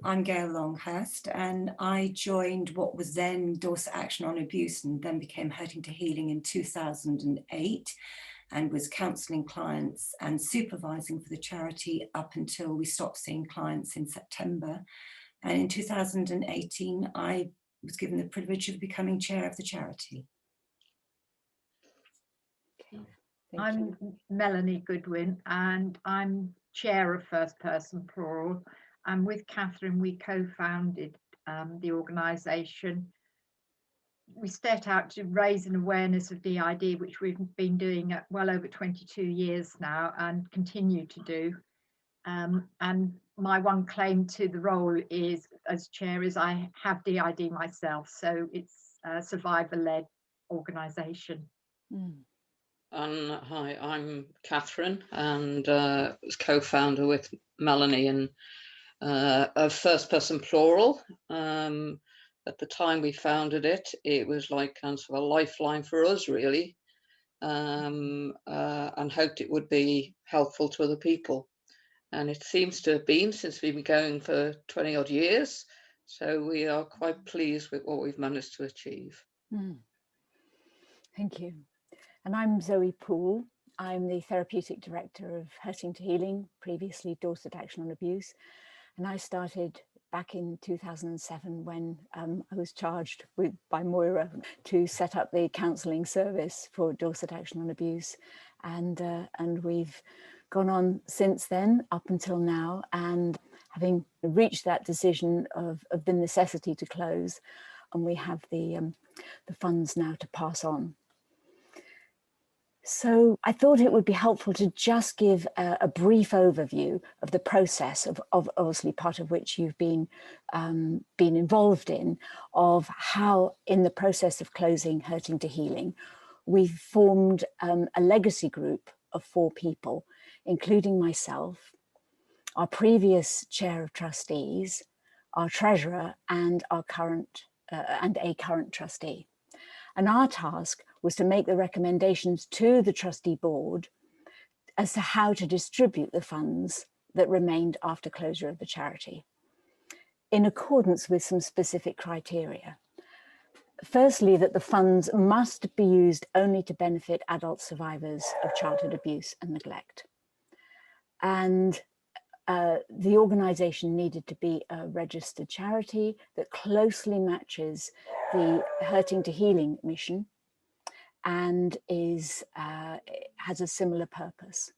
I'm Gail Longhurst, and I joined what was then Dorset Action on Abuse and then became Hurting to Healing in 2008, and was counselling clients and supervising for the charity up until we stopped seeing clients in September. And in 2018, I was given the privilege of becoming chair of the charity. I'm Melanie Goodwin, and I'm chair of First Person Plural. And with Kathryn, we co-founded the organisation. We set out to raise an awareness of DID, which we've been doing well over 22 years now and continue to do. And my one claim to the role is, as chair, is I have DID myself, so it's a survivor-led organisation. Hi, I'm Kathryn, and was co-founder with Melanie and of First Person Plural. At the time we founded it, it was like kind of a lifeline for us, really, and hoped it would be helpful to other people. And it seems to have been, since we've been going for 20 odd years. So we are quite pleased with what we've managed to achieve. Thank you. And I'm Zoe Poole. I'm the Therapeutic Director of Hurting to Healing, previously Dorset Action on Abuse. And I started back in 2007 when I was charged by Moira to set up the counselling service for Dorset Action on Abuse. And we've gone on since then up until now, and having reached that decision of the necessity to close, and we have the funds now to pass on. So I thought it would be helpful to just give a brief overview of the process of obviously part of which you've been involved in, of how in the process of closing Hurting to Healing, we've formed a legacy group of 4 people, including myself, our previous chair of trustees, our treasurer, and our current a current trustee. And our task was to make the recommendations to the trustee board as to how to distribute the funds that remained after closure of the charity, in accordance with some specific criteria. Firstly, that the funds must be used only to benefit adult survivors of childhood abuse and neglect. And the organisation needed to be a registered charity that closely matches the Hurting to Healing mission and has a similar purpose,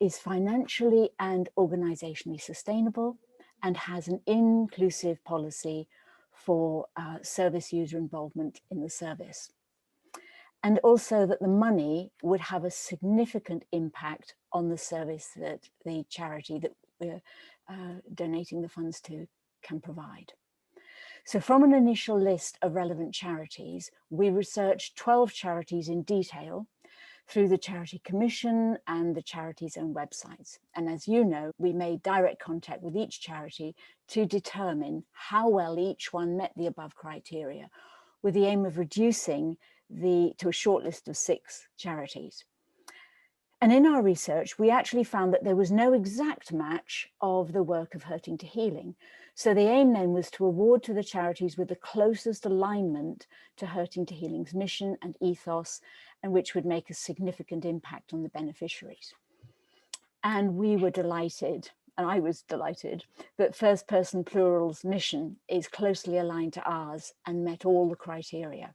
is financially and organisationally sustainable, and has an inclusive policy for service user involvement in the service. And also that the money would have a significant impact on the service that the charity that we're donating the funds to can provide. So from an initial list of relevant charities, we researched 12 charities in detail through the Charity Commission and the charity's own websites. And as you know, we made direct contact with each charity to determine how well each one met the above criteria, with the aim of reducing to a short list of 6 charities. And in our research, we actually found that there was no exact match of the work of Hurting to Healing. So the aim then was to award to the charities with the closest alignment to Hurting to Healing's mission and ethos, and which would make a significant impact on the beneficiaries. And we were delighted, and I was delighted, that First Person Plural's mission is closely aligned to ours and met all the criteria.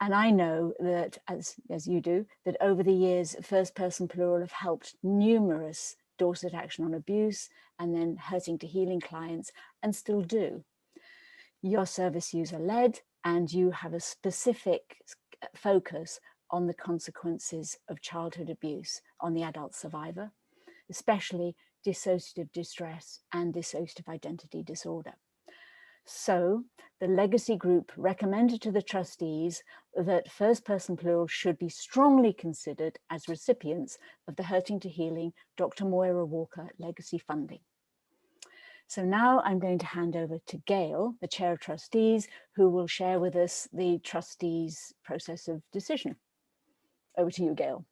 And I know that, as you do, that over the years, First Person Plural have helped numerous Dorset Action on Abuse and then Hurting to Healing clients, and still do. Your service user led, and you have a specific focus on the consequences of childhood abuse on the adult survivor, especially dissociative distress and dissociative identity disorder. So the legacy group recommended to the trustees that First Person Plural should be strongly considered as recipients of the Hurting to Healing Dr. Moira Walker legacy funding. So now I'm going to hand over to Gail, the chair of trustees, who will share with us the trustees' process of decision. Over to you, Gail.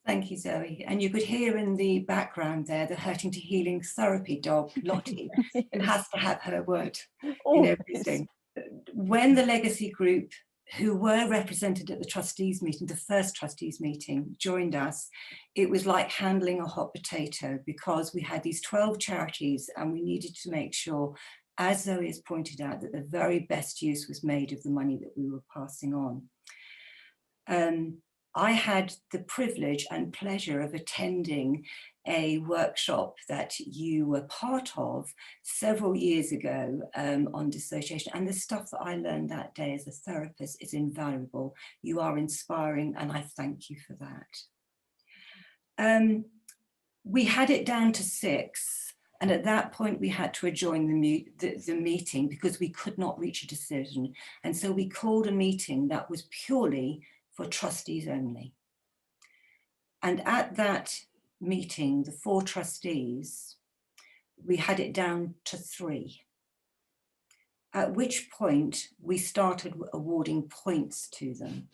Thank you, Zoe. And you could hear in the background there the Hurting to Healing therapy dog, Lottie, who has to have her word in everything. When the legacy group, who were represented at the trustees meeting, the first trustees meeting, joined us, it was like handling a hot potato, because we had these 12 charities and we needed to make sure, as Zoe has pointed out, that the very best use was made of the money that we were passing on. I had the privilege and pleasure of attending a workshop that you were part of several years ago on dissociation, and the stuff that I learned that day as a therapist is invaluable. You are inspiring, and I thank you for that. We had it down to 6, and at that point we had to adjourn the meeting because we could not reach a decision, and so we called a meeting that was purely for trustees only. And at that meeting, the 4 trustees, we had it down to 3. At which point we started awarding points to them.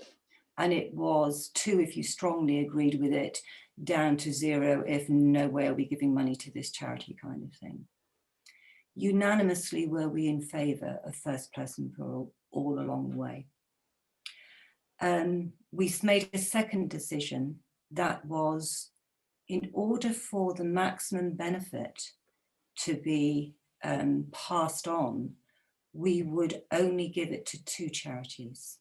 And it was 2 if you strongly agreed with it, down to 0 if no way are we giving money to this charity, kind of thing. Unanimously were we in favour of first person plural all along the way. We made a second decision that was, in order for the maximum benefit to be passed on, we would only give it to 2 charities,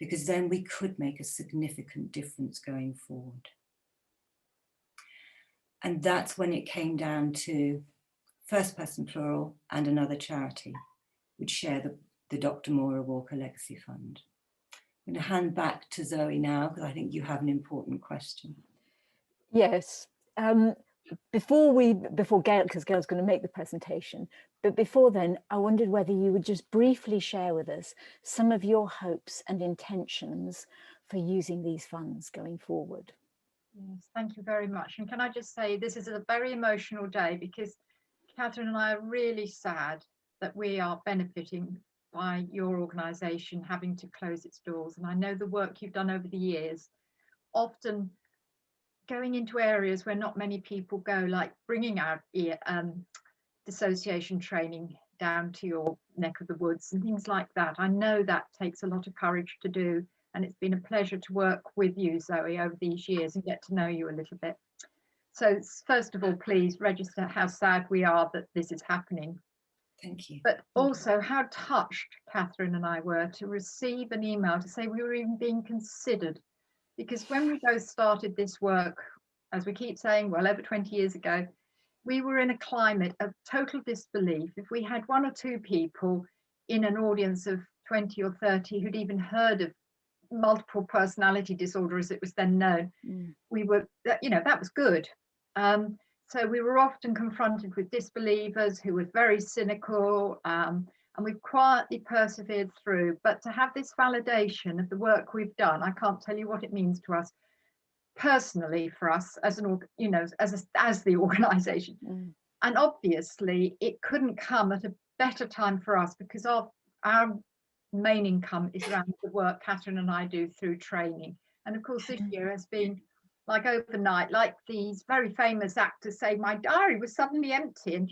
because then we could make a significant difference going forward. And that's when it came down to first person plural and another charity would share the Dr. Moira Walker Legacy Fund. I'm going to hand back to Zoe now, because I think you have an important question. Yes. Before Gail, because Gail's going to make the presentation, but before then, I wondered whether you would just briefly share with us some of your hopes and intentions for using these funds going forward. Yes, thank you very much. And can I just say, this is a very emotional day, because Kathryn and I are really sad that we are benefiting by your organisation having to close its doors. And I know the work you've done over the years, often going into areas where not many people go, like bringing out dissociation training down to your neck of the woods and things like that. I know that takes a lot of courage to do, and it's been a pleasure to work with you, Zoe, over these years and get to know you a little bit. So first of all, please register how sad we are that this is happening. Thank you. But also how touched Kathryn and I were to receive an email to say we were even being considered. Because when we both started this work, as we keep saying, well over 20 years ago, we were in a climate of total disbelief. If we had 1 or 2 people in an audience of 20 or 30 who'd even heard of multiple personality disorder, as it was then known, we were, that was good. So we were often confronted with disbelievers who were very cynical, and we've quietly persevered through. But to have this validation of the work we've done, I can't tell you what it means to us personally, for us as an, as the organisation. And obviously, it couldn't come at a better time for us, because our main income is around the work Kathryn and I do through training. And of course, this year has been like overnight, like these very famous actors say, my diary was suddenly empty, and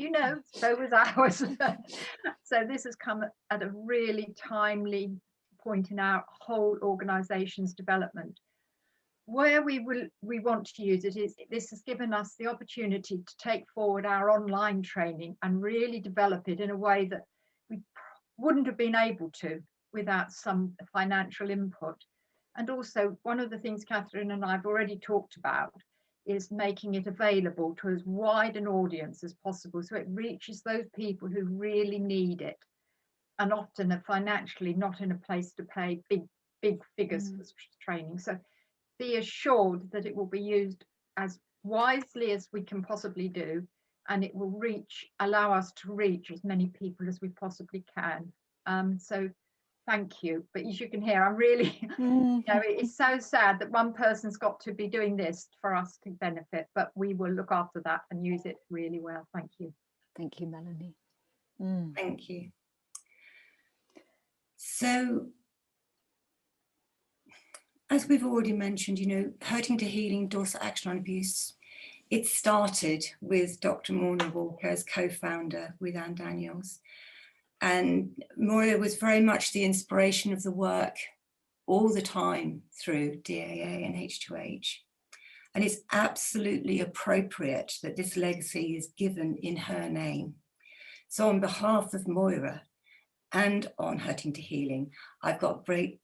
so was ours. So this has come at a really timely point in our whole organisation's development. Where we want to use it is, this has given us the opportunity to take forward our online training and really develop it in a way that we wouldn't have been able to without some financial input. And also, one of the things Kathryn and I have already talked about is making it available to as wide an audience as possible, so it reaches those people who really need it and often are financially not in a place to pay big figures for training. So be assured that it will be used as wisely as we can possibly do, and it will allow us to reach as many people as we possibly can. So thank you. But as you can hear, I'm really, it's so sad that one person's got to be doing this for us to benefit, but we will look after that and use it really well. Thank you. Thank you, Melanie. Thank you. So as we've already mentioned, you know, Hurting to Healing, Dorset Action on Abuse, it started with Dr. Moira Walker as co-founder with Anne Daniels. And Moira was very much the inspiration of the work all the time through DAA and H2H. And it's absolutely appropriate that this legacy is given in her name. So on behalf of Moira and on Hurting to Healing, I've got great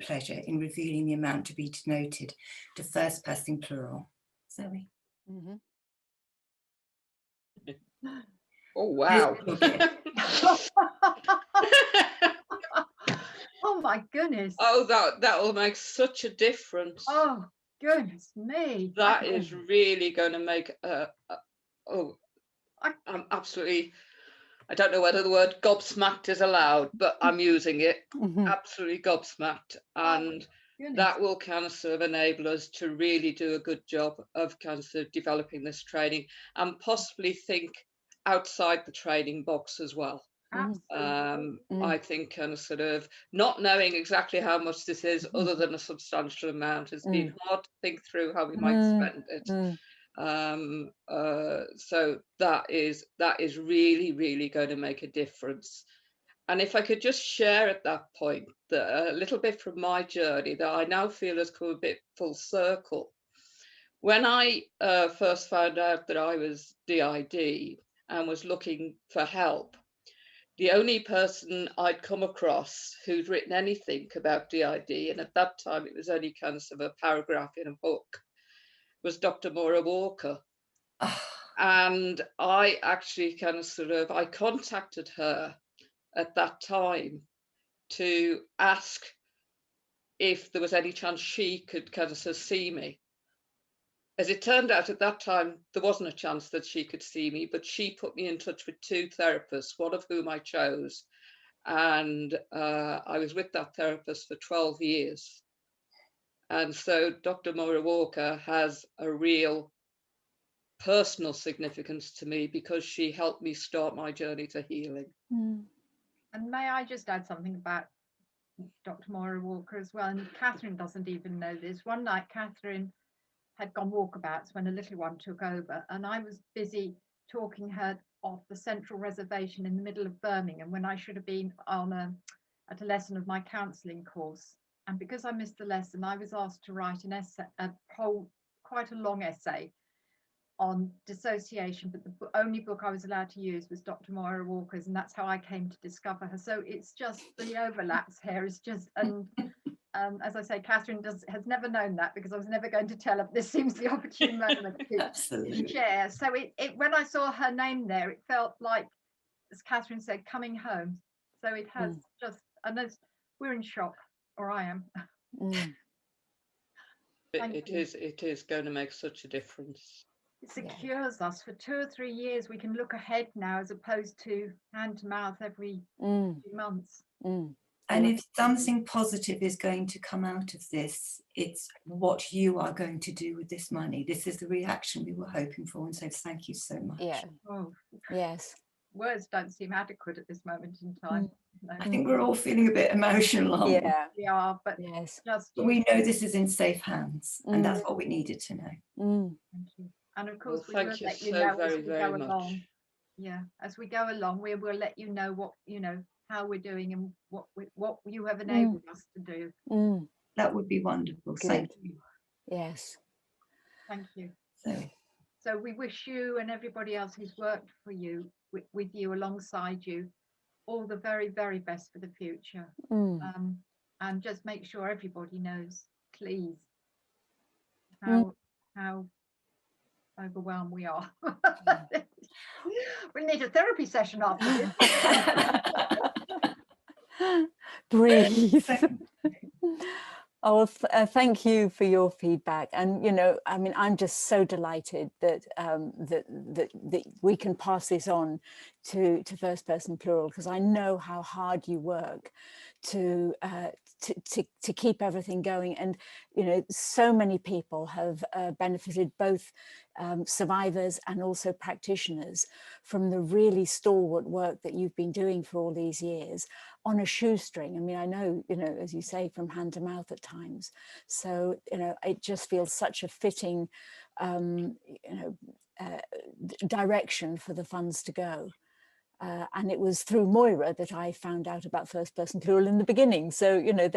pleasure in revealing the amount to be denoted to first person plural. Zoe. Mm-hmm. Oh, wow. Oh my goodness. Oh, that will make such a difference. Oh goodness me. That is really going to make I'm absolutely, I don't know whether the word gobsmacked is allowed, but I'm using it. Mm-hmm. Absolutely gobsmacked. And that will kind of sort of enable us to really do a good job of kind of developing this training and possibly think outside the training box as well. I think kind of sort of not knowing exactly how much this is other than a substantial amount has been hard to think through how we might spend it. So that is really, really going to make a difference. And if I could just share at that point that a little bit from my journey that I now feel has come a bit full circle. When I first found out that I was DID and was looking for help, the only person I'd come across who'd written anything about DID, and at that time it was only kind of a paragraph in a book, was Dr. Moira Walker. And I actually kind of I contacted her at that time to ask if there was any chance she could kind of see me. As it turned out, at that time, there wasn't a chance that she could see me, but she put me in touch with two therapists, one of whom I chose. And I was with that therapist for 12 years. And so Dr. Moira Walker has a real personal significance to me because she helped me start my journey to healing. And may I just add something about Dr. Moira Walker as well? And Kathryn doesn't even know this. One night, Kathryn had gone walkabouts when a little one took over, and I was busy talking her off the central reservation in the middle of Birmingham when I should have been on at a lesson of my counselling course. And because I missed the lesson, I was asked to write an essay, quite a long essay on dissociation, but the only book I was allowed to use was Dr. Moira Walker's, and that's how I came to discover her. So it's just the overlaps here is just, and as I say, Kathryn has never known that because I was never going to tell her. This seems the opportune moment to share. So it when I saw her name there, it felt like, as Kathryn said, coming home. So it has just, and we're in shock, or I am. It is going to make such a difference. It secures us for 2 or 3 years. We can look ahead now as opposed to hand to mouth every few months. And if something positive is going to come out of this, it's what you are going to do with this money. This is the reaction we were hoping for. And so thank you so much. Yeah. Oh, yes. Words don't seem adequate at this moment in time. No. I think we're all feeling a bit emotional. Yeah. We are, but yes. But we know this is in safe hands, and that's what we needed to know. Thank you. And of course, well, we will let you so know very, as we very go much. along. Yeah, as we go along, we will let you know what, how we're doing and what you have enabled us to do. That would be wonderful. Good. Thank you. Yes. Thank you. So we wish you and everybody else who's worked for you, with you, alongside you, all the very, very best for the future. And just make sure everybody knows, please, how overwhelmed we are. We need a therapy session after this. Breathe. Oh, thank you for your feedback. And, I mean, I'm just so delighted that that we can pass this on to first person plural, because I know how hard you work to keep everything going. And, so many people have benefited, both survivors and also practitioners, from the really stalwart work that you've been doing for all these years on a shoestring. I mean, I know, you know, as you say, from hand to mouth at times. So, you know, it just feels such a fitting, direction for the funds to go. And it was through Moira that I found out about first person plural in the beginning. So, you know,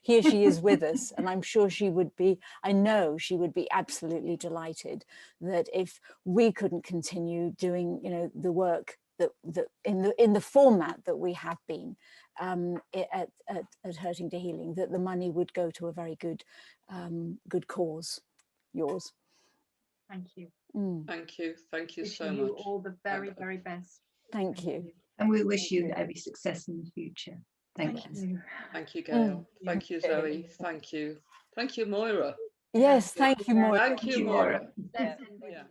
here she is with us, and I'm sure I know she would be absolutely delighted that if we couldn't continue doing, you know, the work that in the format that we have been at Hurting to Healing, that the money would go to a very good cause, yours. Thank you. Thank you. Thank you so Wishing you much. all the very, very best. Thank you. And we wish you every success in the future. Thank you. Thank you, Gail. Thank you, Zoe. Thank you. Thank you, Moira. Yes, thank you, Moira. Thank you, Moira. Let's end with Yeah.